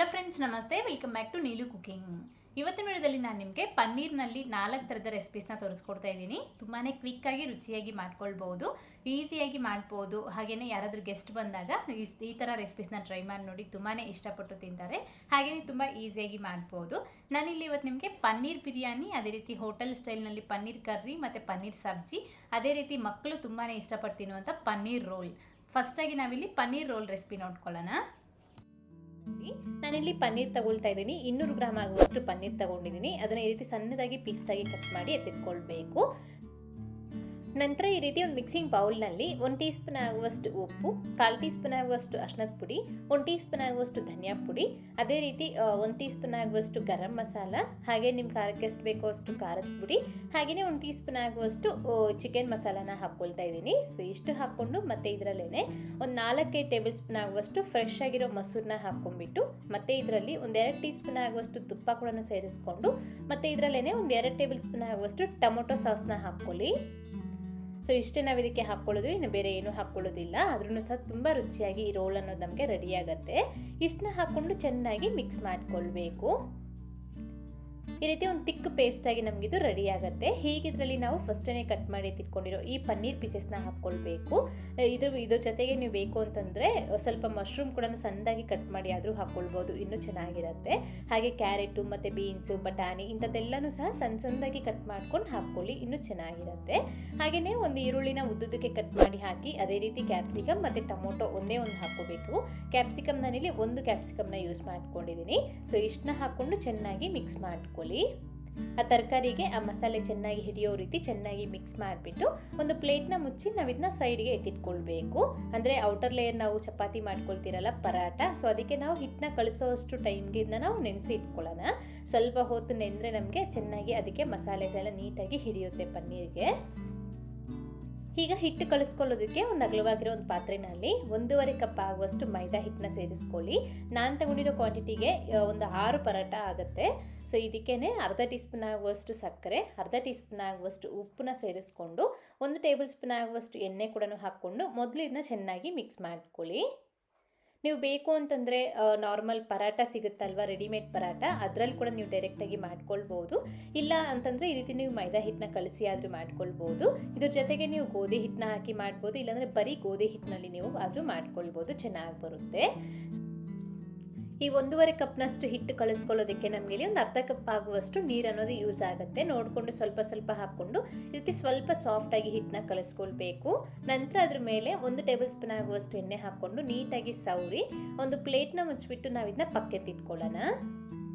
Hello friends, ನಮಸ್ತೆ. Welcome back to Neelu cooking. ಇವತ್ತಿನ ವಿಡಿಯೋದಲ್ಲಿ ನಾನು ನಿಮಗೆ ಪನ್ನೀರ್ನಲ್ಲಿ 4 ಥರದ ರೆಸಿಪೀಸ್ನ ತೋರಿಸ್ಕೊಡ್ತಾ ಇದ್ದೀನಿ. ತುಂಬಾ ಕ್ವಿಕ್ಕಾಗಿ ರುಚಿಯಾಗಿ ಮಾಡ್ಕೊಳ್ಬೋದು, ಈಸಿಯಾಗಿ ಮಾಡ್ಬೋದು. ಹಾಗೆಯೇ ಯಾರಾದರೂ ಗೆಸ್ಟ್ ಬಂದಾಗ ಈ ಥರ ರೆಸಿಪೀಸ್ನ ಟ್ರೈ ಮಾಡಿ ನೋಡಿ, ತುಂಬಾ ಇಷ್ಟಪಟ್ಟು ತಿಂತಾರೆ. ಹಾಗೆಯೇ ತುಂಬ ಈಸಿಯಾಗಿ ಮಾಡ್ಬೋದು. ನಾನಿಲ್ಲಿ ಇವತ್ತು ನಿಮಗೆ ಪನ್ನೀರ್ ಬಿರಿಯಾನಿ, ಅದೇ ರೀತಿ ಹೋಟೆಲ್ ಸ್ಟೈಲ್ನಲ್ಲಿ ಪನ್ನೀರ್ ಕರ್ರಿ ಮತ್ತು ಪನ್ನೀರ್ ಸಬ್ಜಿ, ಅದೇ ರೀತಿ ಮಕ್ಕಳು ತುಂಬಾ ಇಷ್ಟಪಟ್ಟು ತಿನ್ನುವಂಥ ಪನ್ನೀರ್ ರೋಲ್. ಫಸ್ಟಾಗಿ ನಾವಿಲ್ಲಿ ಪನ್ನೀರ್ ರೋಲ್ ರೆಸಿಪಿ ನೋಡ್ಕೊಳ್ಳೋಣ. ನಾನಿಲ್ಲಿ ಪನ್ನೀರ್ ತಗೊಳ್ತಾ ಇದ್ದೀನಿ. 200 ಗ್ರಾಮ್ ಆಗುವಷ್ಟು ಪನ್ನೀರ್ ತಗೊಂಡಿದ್ದೀನಿ. ಅದನ್ನ ಈ ರೀತಿ ಸಣ್ಣದಾಗಿ ಪೀಸಾಗಿ ಕಟ್ ಮಾಡಿ ಎತ್ತಿಟ್ಕೊಳ್ಬೇಕು. ನಂತರ ಈ ರೀತಿ ಒಂದು ಮಿಕ್ಸಿಂಗ್ ಬೌಲ್ನಲ್ಲಿ 1 ಟೀ ಸ್ಪೂನ್ ಆಗುವಷ್ಟು ಉಪ್ಪು, 1/4 ಟೀ ಸ್ಪೂನ್ ಆಗುವಷ್ಟು ಅರಿಶಿಣದ ಪುಡಿ, 1 ಟೀ ಸ್ಪೂನ್ ಆಗುವಷ್ಟು ಧನಿಯಾ ಪುಡಿ, ಅದೇ ರೀತಿ 1 ಟೀ ಸ್ಪೂನ್ ಆಗುವಷ್ಟು ಗರಂ ಮಸಾಲ, ಹಾಗೆ ನಿಮ್ಮ ಖಾರಕ್ಕೆ ಎಷ್ಟು ಬೇಕೋ ಅಷ್ಟು ಖಾರದ ಪುಡಿ, ಹಾಗೆಯೇ 1 ಟೀ ಸ್ಪೂನ್ ಆಗುವಷ್ಟು ಚಿಕನ್ ಮಸಾಲಾನ ಹಾಕ್ಕೊಳ್ತಾ ಇದ್ದೀನಿ. ಸೊ ಇಷ್ಟು ಹಾಕ್ಕೊಂಡು ಮತ್ತೆ ಇದರಲ್ಲೇ ಒಂದು 4-5 ಟೇಬಲ್ ಸ್ಪೂನ್ ಆಗುವಷ್ಟು ಫ್ರೆಶ್ ಆಗಿರೋ ಮೊಸರನ್ನ ಹಾಕ್ಕೊಂಡ್ಬಿಟ್ಟು ಮತ್ತೆ ಇದರಲ್ಲಿ 1-2 ಟೀ ಸ್ಪೂನ್ ಆಗುವಷ್ಟು ತುಪ್ಪ ಕೂಡ ಸೇರಿಸ್ಕೊಂಡು ಮತ್ತೆ ಇದರಲ್ಲೇ 1-2 ಟೇಬಲ್ ಸ್ಪೂನ್ ಆಗುವಷ್ಟು ಟೊಮೊಟೊ ಸಾಸ್ನ ಹಾಕ್ಕೊಳ್ಳಿ. ಸೊ ಇಷ್ಟೇ ನಾವು ಇದಕ್ಕೆ ಹಾಕ್ಕೊಳ್ಳೋದು, ಇನ್ನು ಬೇರೆ ಏನೂ ಹಾಕ್ಕೊಳ್ಳೋದಿಲ್ಲ. ಆದ್ರೂ ಸಹ ತುಂಬ ರುಚಿಯಾಗಿ ಈ ರೋಲ್ ಅನ್ನೋದು ನಮಗೆ ರೆಡಿ ಆಗುತ್ತೆ. ಇಷ್ಟನ್ನ ಹಾಕ್ಕೊಂಡು ಚೆನ್ನಾಗಿ ಮಿಕ್ಸ್ ಮಾಡ್ಕೊಳ್ಬೇಕು. ಈ ರೀತಿ ಒಂದು ತಿಕ್ ಪೇಸ್ಟಾಗಿ ನಮಗಿದು ರೆಡಿ ಆಗುತ್ತೆ. ಹೀಗಿದ್ರಲ್ಲಿ ನಾವು ಫಸ್ಟೇ ಕಟ್ ಮಾಡಿ ತಿಟ್ಕೊಂಡಿರೋ ಈ ಪನ್ನೀರ್ ಪೀಸಸ್ನ ಹಾಕ್ಕೊಳ್ಬೇಕು. ಇದ್ರ ಜೊತೆಗೆ ನೀವು ಬೇಕು ಅಂತಂದರೆ ಸ್ವಲ್ಪ ಮಶ್ರೂಮ್ ಕೂಡ ಸಣ್ಣದಾಗಿ ಕಟ್ ಮಾಡಿ ಆದರೂ ಹಾಕ್ಕೊಳ್ಬೋದು, ಇನ್ನೂ ಚೆನ್ನಾಗಿರುತ್ತೆ. ಹಾಗೆ ಕ್ಯಾರೆಟು ಮತ್ತು ಬೀನ್ಸು, ಬಟಾಣಿ ಇಂಥದ್ದೆಲ್ಲನೂ ಸಹ ಸಣ್ಣದಾಗಿ ಕಟ್ ಮಾಡ್ಕೊಂಡು ಹಾಕ್ಕೊಳ್ಳಿ, ಇನ್ನೂ ಚೆನ್ನಾಗಿರುತ್ತೆ. ಹಾಗೆಯೇ ಒಂದು ಈರುಳ್ಳಿನ ಉದ್ದುದಕ್ಕೆ ಕಟ್ ಮಾಡಿ ಹಾಕಿ, ಅದೇ ರೀತಿ ಕ್ಯಾಪ್ಸಿಕಮ್ ಮತ್ತು ಟೊಮೊಟೊ ಒಂದೇ ಒಂದು ಹಾಕ್ಕೋಬೇಕು. ಕ್ಯಾಪ್ಸಿಕಮ್ ನಾನಿಲ್ಲಿ 1 ಕ್ಯಾಪ್ಸಿಕಮ್ನ ಯೂಸ್ ಮಾಡ್ಕೊಂಡಿದ್ದೀನಿ. ಸೊ ಇಷ್ಟನ್ನ ಹಾಕ್ಕೊಂಡು ಚೆನ್ನಾಗಿ ಮಿಕ್ಸ್ ಮಾಡ್ಕೊಳ್ಳಿ. ಆ ತರಕಾರಿಗೆ ಆ ಮಸಾಲೆ ಚೆನ್ನಾಗಿ ಹಿಡಿಯೋ ರೀತಿ ಚೆನ್ನಾಗಿ ಮಿಕ್ಸ್ ಮಾಡಿಬಿಟ್ಟು ಒಂದು ಪ್ಲೇಟ್ನ ಮುಚ್ಚಿ ನಾವು ಇದನ್ನ ಸೈಡ್ಗೆ ಎತ್ತಿಟ್ಕೊಳ್ಬೇಕು. ಅಂದರೆ ಔಟರ್ ಲೇಯರ್ ನಾವು ಚಪಾತಿ ಮಾಡ್ಕೊಳ್ತೀರಲ್ಲ ಪರಾಟ, ಸೊ ಅದಕ್ಕೆ ನಾವು ಹಿಟ್ಟನ್ನ ಕಳಿಸೋಷ್ಟು ಟೈಮ್ಗೆ ಇದನ್ನ ನಾವು ನೆನೆಸಿ ಇಟ್ಕೊಳ್ಳೋಣ. ಸ್ವಲ್ಪ ಹೊತ್ತು ನೆಂದರೆ ನಮಗೆ ಚೆನ್ನಾಗಿ ಅದಕ್ಕೆ ಮಸಾಲೆ ಎಲ್ಲ ನೀಟಾಗಿ ಹಿಡಿಯುತ್ತೆ ಪನ್ನೀರ್ಗೆ. ಈಗ ಹಿಟ್ಟು ಕಳಿಸ್ಕೊಳ್ಳೋದಕ್ಕೆ ಒಂದು ಅಗಲವಾಗಿರೋ ಒಂದು ಪಾತ್ರೆನಲ್ಲಿ 1.5 ಕಪ್ ಆಗುವಷ್ಟು ಮೈದಾ ಹಿಟ್ಟನ್ನ ಸೇರಿಸ್ಕೊಳ್ಳಿ. ನಾನು ತಗೊಂಡಿರೋ ಕ್ವಾಂಟಿಟಿಗೆ ಒಂದು 6 ಪರಾಟ ಆಗುತ್ತೆ. ಸೊ ಇದಕ್ಕೇ ಅರ್ಧ ಟೀ ಸ್ಪೂನ್ ಆಗುವಷ್ಟು ಸಕ್ಕರೆ, ಅರ್ಧ ಟೀ ಸ್ಪೂನ್ ಆಗುವಷ್ಟು ಉಪ್ಪನ್ನ ಸೇರಿಸ್ಕೊಂಡು 1 ಟೇಬಲ್ ಸ್ಪೂನ್ ಆಗುವಷ್ಟು ಎಣ್ಣೆ ಕೂಡ ಹಾಕ್ಕೊಂಡು ಮೊದಲು ಇದನ್ನ ಚೆನ್ನಾಗಿ ಮಿಕ್ಸ್ ಮಾಡ್ಕೊಳ್ಳಿ. ನೀವು ಬೇಕು ಅಂತಂದರೆ ನಾರ್ಮಲ್ ಪರಾಟ ಸಿಗುತ್ತಲ್ವ, ರೆಡಿಮೇಡ್ ಪರಾಟ, ಅದರಲ್ಲಿ ಕೂಡ ನೀವು ಡೈರೆಕ್ಟಾಗಿ ಮಾಡ್ಕೊಳ್ಬೋದು. ಇಲ್ಲ ಅಂತಂದರೆ ಈ ರೀತಿ ನೀವು ಮೈದಾ ಹಿಟ್ಟನ್ನ ಕಲಸಿ ಆದರೂ ಮಾಡ್ಕೊಳ್ಬೋದು. ಇದ್ರ ಜೊತೆಗೆ ನೀವು ಗೋಧಿ ಹಿಟ್ಟನ್ನ ಹಾಕಿ ಮಾಡ್ಬೋದು, ಇಲ್ಲಾಂದರೆ ಬರೀ ಗೋಧಿ ಹಿಟ್ಟಿನಲ್ಲಿ ನೀವು ಆದರೂ ಮಾಡ್ಕೊಳ್ಬೋದು, ಚೆನ್ನಾಗಿ ಬರುತ್ತೆ. ಈ 1.5 ಕಪ್ನಷ್ಟು ಹಿಟ್ಟು ಕಳಿಸ್ಕೊಳ್ಳೋದಕ್ಕೆ ನಮಗೆ ಇಲ್ಲಿ ಒಂದು ಅರ್ಧ ಕಪ್ ಆಗುವಷ್ಟು ನೀರು ಅನ್ನೋದು ಯೂಸ್ ಆಗುತ್ತೆ. ನೋಡಿಕೊಂಡು ಸ್ವಲ್ಪ ಸ್ವಲ್ಪ ಹಾಕ್ಕೊಂಡು ಈ ರೀತಿ ಸ್ವಲ್ಪ ಸಾಫ್ಟಾಗಿ ಹಿಟ್ಟನ್ನ ಕಲಿಸ್ಕೊಳ್ಬೇಕು. ನಂತರ ಅದ್ರ ಮೇಲೆ 1 ಟೇಬಲ್ ಸ್ಪೂನ್ ಆಗುವಷ್ಟು ಎಣ್ಣೆ ಹಾಕ್ಕೊಂಡು ನೀಟಾಗಿ ಸವರಿ ಒಂದು ಪ್ಲೇಟ್ನ ಮುಚ್ಚಿಬಿಟ್ಟು ನಾವು ಇದನ್ನ ಪಕ್ಕೆತ್ತಿಟ್ಕೊಳ್ಳೋಣ.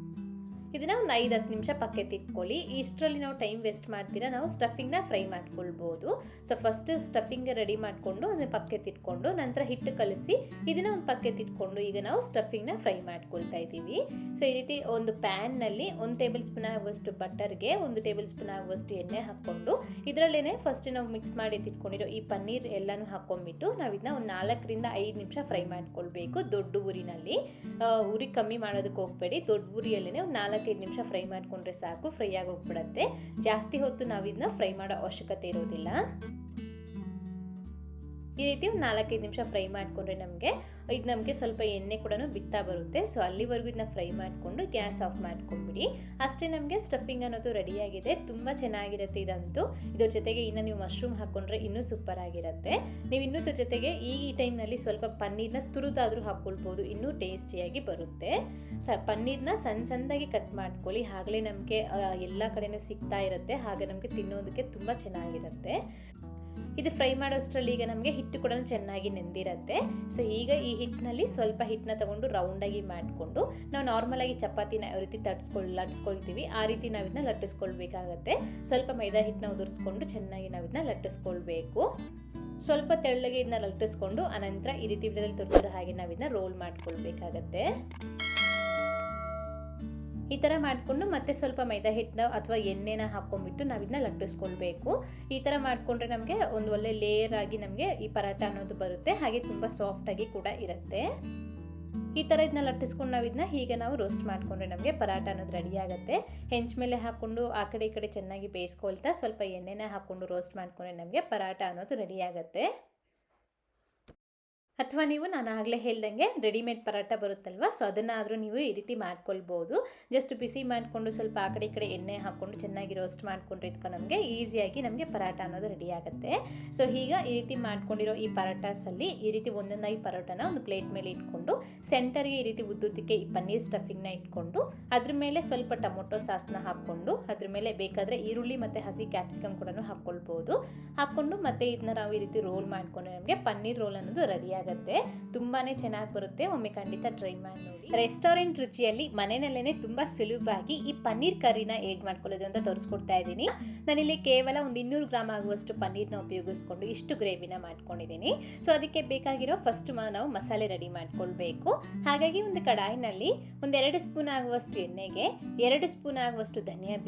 ಇದನ್ನು ಒಂದು 5-10 ನಿಮಿಷ ಪಕ್ಕೆತ್ತಿಟ್ಕೊಳ್ಳಿ. ಇಷ್ಟರಲ್ಲಿ ನಾವು ಟೈಮ್ ವೇಸ್ಟ್ ಮಾಡ್ತೀರಾ, ನಾವು ಸ್ಟಫಿಂಗ್ನ ಫ್ರೈ ಮಾಡ್ಕೊಳ್ಬೋದು. ಸೊ ಫಸ್ಟ್ ಸ್ಟಫಿಂಗ್ ರೆಡಿ ಮಾಡಿಕೊಂಡು ಅದನ್ನ ಪಕ್ಕೆತ್ತಿಟ್ಕೊಂಡು ನಂತರ ಹಿಟ್ಟು ಕಲಿಸಿ ಇದನ್ನು ಒಂದು ಪಕ್ಕೆತ್ತಿಟ್ಕೊಂಡು ಈಗ ನಾವು ಸ್ಟಫಿಂಗ್ನ ಫ್ರೈ ಮಾಡ್ಕೊಳ್ತಾ ಇದ್ದೀವಿ. ಸೊ ಈ ರೀತಿ ಒಂದು ಪ್ಯಾನ್ನಲ್ಲಿ 1 ಟೇಬಲ್ ಸ್ಪೂನ್ ಆಗುವಷ್ಟು ಬಟರ್ಗೆ 1 ಟೇಬಲ್ ಸ್ಪೂನ್ ಆಗುವಷ್ಟು ಎಣ್ಣೆ ಹಾಕ್ಕೊಂಡು ಇದರಲ್ಲೇ ಫಸ್ಟ್ ನಾವು ಮಿಕ್ಸ್ ಮಾಡಿ ತಿಟ್ಕೊಂಡಿರೋ ಈ ಪನ್ನೀರ್ ಎಲ್ಲನೂ ಹಾಕ್ಕೊಂಡ್ಬಿಟ್ಟು ನಾವು ಇದನ್ನ ಒಂದು 4-5 ನಿಮಿಷ ಫ್ರೈ ಮಾಡ್ಕೊಳ್ಬೇಕು ದೊಡ್ಡ ಊರಿನಲ್ಲಿ. ಉರಿ ಕಮ್ಮಿ ಮಾಡೋದಕ್ಕೆ ಹೋಗಬೇಡಿ, ದೊಡ್ಡ ಊರಿಯಲ್ಲೇ ಒಂದು 4-5 ನಿಮಿಷ ಫ್ರೈ ಮಾಡ್ಕೊಂಡ್ರೆ ಸಾಕು, ಫ್ರೈ ಆಗಿ ಹೋಗ್ಬಿಡತ್ತೆ. ಜಾಸ್ತಿ ಹೊತ್ತು ನಾವು ಇದನ್ನ ಫ್ರೈ ಮಾಡೋ ಅವಶ್ಯಕತೆ ಇರೋದಿಲ್ಲ. ಈ ರೀತಿ ಒಂದು 4-5 ನಿಮಿಷ ಫ್ರೈ ಮಾಡಿಕೊಂಡ್ರೆ ನಮಗೆ ಸ್ವಲ್ಪ ಎಣ್ಣೆ ಕೂಡ ಬಿಡ್ತಾ ಬರುತ್ತೆ. ಸೊ ಅಲ್ಲಿವರೆಗೂ ಇದನ್ನ ಫ್ರೈ ಮಾಡಿಕೊಂಡು ಗ್ಯಾಸ್ ಆಫ್ ಮಾಡ್ಕೊಂಡ್ಬಿಡಿ. ಅಷ್ಟೇ, ನಮಗೆ ಸ್ಟಫಿಂಗ್ ಅನ್ನೋದು ರೆಡಿಯಾಗಿದೆ. ತುಂಬ ಚೆನ್ನಾಗಿರುತ್ತೆ ಇದಂತೂ. ಇದ್ರ ಜೊತೆಗೆ ಇನ್ನು ನೀವು ಮಶ್ರೂಮ್ ಹಾಕ್ಕೊಂಡ್ರೆ ಇನ್ನೂ ಸೂಪರ್ ಆಗಿರುತ್ತೆ. ನೀವು ಇನ್ನೂ ಇದ್ರ ಜೊತೆಗೆ ಈ ಟೈಮ್ನಲ್ಲಿ ಸ್ವಲ್ಪ ಪನ್ನೀರ್ನ ತುರಿದಾದರೂ ಹಾಕ್ಕೊಳ್ಬೋದು, ಇನ್ನೂ ಟೇಸ್ಟಿಯಾಗಿ ಬರುತ್ತೆ. ಪನ್ನೀರ್ನ ಸಣ್ಣದಾಗಿ ಕಟ್ ಮಾಡ್ಕೊಳ್ಳಿ, ಆಗಲೇ ನಮಗೆ ಎಲ್ಲ ಕಡೆನೂ ಸಿಗ್ತಾ ಇರುತ್ತೆ. ಹಾಗೆ ನಮಗೆ ತಿನ್ನೋದಕ್ಕೆ ತುಂಬ ಚೆನ್ನಾಗಿರುತ್ತೆ. ಇದು ಫ್ರೈ ಮಾಡೋಷ್ಟರಲ್ಲಿ ಈಗ ನಮಗೆ ಹಿಟ್ಟು ಕೂಡ ಚೆನ್ನಾಗಿ ನೆಂದಿರುತ್ತೆ. ಸೊ ಈಗ ಈ ಹಿಟ್ಟಿನಲ್ಲಿ ಸ್ವಲ್ಪ ಹಿಟ್ಟನ್ನ ತಗೊಂಡು ರೌಂಡಾಗಿ ಮಾಡಿಕೊಂಡು ನಾವು ನಾರ್ಮಲಾಗಿ ಚಪಾತಿನ ಯಾವ ರೀತಿ ಲಟ್ಟಿಸ್ಕೊಳ್ತೀವಿ ಆ ರೀತಿ ನಾವು ಇದನ್ನ ಲಟ್ಟಿಸ್ಕೊಳ್ಬೇಕಾಗತ್ತೆ. ಸ್ವಲ್ಪ ಮೈದಾ ಹಿಟ್ಟನ್ನ ಉದುರಿಸ್ಕೊಂಡು ಚೆನ್ನಾಗಿ ನಾವು ಇದನ್ನ ಲಟ್ಟಿಸ್ಕೊಳ್ಬೇಕು. ಸ್ವಲ್ಪ ತೆಳ್ಳಗೆ ಇದನ್ನ ಲಟ್ಟಿಸ್ಕೊಂಡು ಅನಂತರ ಈ ರೀತಿ ವಿಧದಲ್ಲಿ ತೋರಿಸಿರೋ ಹಾಗೆ ನಾವು ಇದನ್ನ ರೋಲ್ ಮಾಡ್ಕೊಳ್ಬೇಕಾಗತ್ತೆ. ಈ ಥರ ಮಾಡಿಕೊಂಡು ಮತ್ತೆ ಸ್ವಲ್ಪ ಮೈದಾ ಹಿಟ್ಟನ್ನ ಅಥವಾ ಎಣ್ಣೆನ ಹಾಕ್ಕೊಂಡ್ಬಿಟ್ಟು ನಾವು ಇದನ್ನ ಲಟ್ಟಿಸ್ಕೊಳ್ಬೇಕು. ಈ ಥರ ಮಾಡಿಕೊಂಡ್ರೆ ನಮಗೆ ಒಂದು ಒಳ್ಳೆ ಲೇಯರ್ ಆಗಿ ನಮಗೆ ಈ ಪರಾಟ ಅನ್ನೋದು ಬರುತ್ತೆ. ಹಾಗೆ ತುಂಬ ಸಾಫ್ಟಾಗಿ ಕೂಡ ಇರುತ್ತೆ. ಈ ಥರ ಇದನ್ನ ಲಟ್ಟಿಸ್ಕೊಂಡು ನಾವು ಇದನ್ನ ಹೀಗೆ ನಾವು ರೋಸ್ಟ್ ಮಾಡಿಕೊಂಡ್ರೆ ನಮಗೆ ಪರಾಟ ಅನ್ನೋದು ರೆಡಿ ಆಗುತ್ತೆ. ಹೆಂಚು ಮೇಲೆ ಹಾಕ್ಕೊಂಡು ಆ ಕಡೆ ಈ ಕಡೆ ಚೆನ್ನಾಗಿ ಬೇಯಿಸ್ಕೊಳ್ತಾ ಸ್ವಲ್ಪ ಎಣ್ಣೆನ ಹಾಕ್ಕೊಂಡು ರೋಸ್ಟ್ ಮಾಡಿಕೊಂಡ್ರೆ ನಮಗೆ ಪರಾಟ ಅನ್ನೋದು ರೆಡಿ ಆಗುತ್ತೆ. ಅಥವಾ ನೀವು ನಾನು ಆಗಲೇ ಹೇಳ್ದಂಗೆ ರೆಡಿಮೇಡ್ ಪರಾಟ ಬರುತ್ತಲ್ವ, ಸೊ ಅದನ್ನಾದರೂ ನೀವು ಈ ರೀತಿ ಮಾಡ್ಕೊಳ್ಬೋದು. ಜಸ್ಟ್ ಬಿಸಿ ಮಾಡಿಕೊಂಡು ಸ್ವಲ್ಪ ಆ ಕಡೆ ಈ ಕಡೆ ಎಣ್ಣೆ ಹಾಕ್ಕೊಂಡು ಚೆನ್ನಾಗಿ ರೋಸ್ಟ್ ಮಾಡ್ಕೊಂಡ್ರೆ ಇದಕ್ಕೆ ನಮಗೆ ಈಸಿಯಾಗಿ ನಮಗೆ ಪರಾಟ ಅನ್ನೋದು ರೆಡಿ ಆಗುತ್ತೆ. ಸೊ ಈಗ ಈ ರೀತಿ ಮಾಡ್ಕೊಂಡಿರೋ ಈ ಪರಾಟಾಸಲ್ಲಿ ಈ ರೀತಿ ಒಂದೊಂದಾಗಿ ಪರೋಟನ ಒಂದು ಪ್ಲೇಟ್ ಮೇಲೆ ಇಟ್ಕೊಂಡು ಸೆಂಟರ್ಗೆ ಈ ರೀತಿ ಉದ್ದುದಕ್ಕೆ ಈ ಪನ್ನೀರ್ ಸ್ಟಫಿಂಗ್ನ ಇಟ್ಕೊಂಡು ಅದ್ರ ಮೇಲೆ ಸ್ವಲ್ಪ ಟೊಮೊಟೊ ಸಾಸ್ನ ಹಾಕ್ಕೊಂಡು ಅದ್ರ ಮೇಲೆ ಬೇಕಾದರೆ ಈರುಳ್ಳಿ ಮತ್ತು ಹಸಿ ಕ್ಯಾಪ್ಸಿಕಮ್ ಕೂಡ ಹಾಕ್ಕೊಳ್ಬೋದು. ಹಾಕ್ಕೊಂಡು ಮತ್ತೆ ಇದನ್ನ ನಾವು ಈ ರೀತಿ ರೋಲ್ ಮಾಡ್ಕೊಂಡ್ರೆ ನಮಗೆ ಪನ್ನೀರ್ ರೋಲ್ ಅನ್ನೋದು ರೆಡಿ ಆಗುತ್ತೆ. ತುಂಬಾ ಚೆನ್ನಾಗಿ ಬರುತ್ತೆ. ಒಮ್ಮೆ ಖಂಡಿತ ಟ್ರೈ ಮಾಡಿ ನೋಡಿ. ರೆಸ್ಟೋರೆಂಟ್ ರುಚಿಯಲ್ಲಿ ಮನೆಯಲ್ಲೇ ತುಂಬ ಸುಲಭವಾಗಿ ಈ ಪನ್ನೀರ್ ಕರಿನ ಹೇಗೆ ಮಾಡ್ಕೊಳ್ಳೋದು ಅಂತ ತೋರಿಸ್ಕೊಡ್ತಾ ಇದ್ದೀನಿ. ನಾನಿಲ್ಲಿ ಕೇವಲ ಒಂದು 200 ಗ್ರಾಮ್ ಆಗುವಷ್ಟು ಪನ್ನೀರ್ನ ಉಪಯೋಗಿಸ್ಕೊಂಡು ಇಷ್ಟು ಗ್ರೇವಿನ ಮಾಡ್ಕೊಂಡಿದ್ದೀನಿ. ಸೊ ಅದಕ್ಕೆ ಬೇಕಾಗಿರೋ ಫಸ್ಟ್ ನಾವು ಮಸಾಲೆ ರೆಡಿ ಮಾಡ್ಕೊಳ್ಬೇಕು. ಹಾಗಾಗಿ ಒಂದು ಕಡಾಯಿನಲ್ಲಿ ಒಂದು 2 ಸ್ಪೂನ್ ಆಗುವಷ್ಟು ಎಣ್ಣೆಗೆ 2 ಸ್ಪೂನ್ ಆಗುವಷ್ಟು ಧನಿಯಾ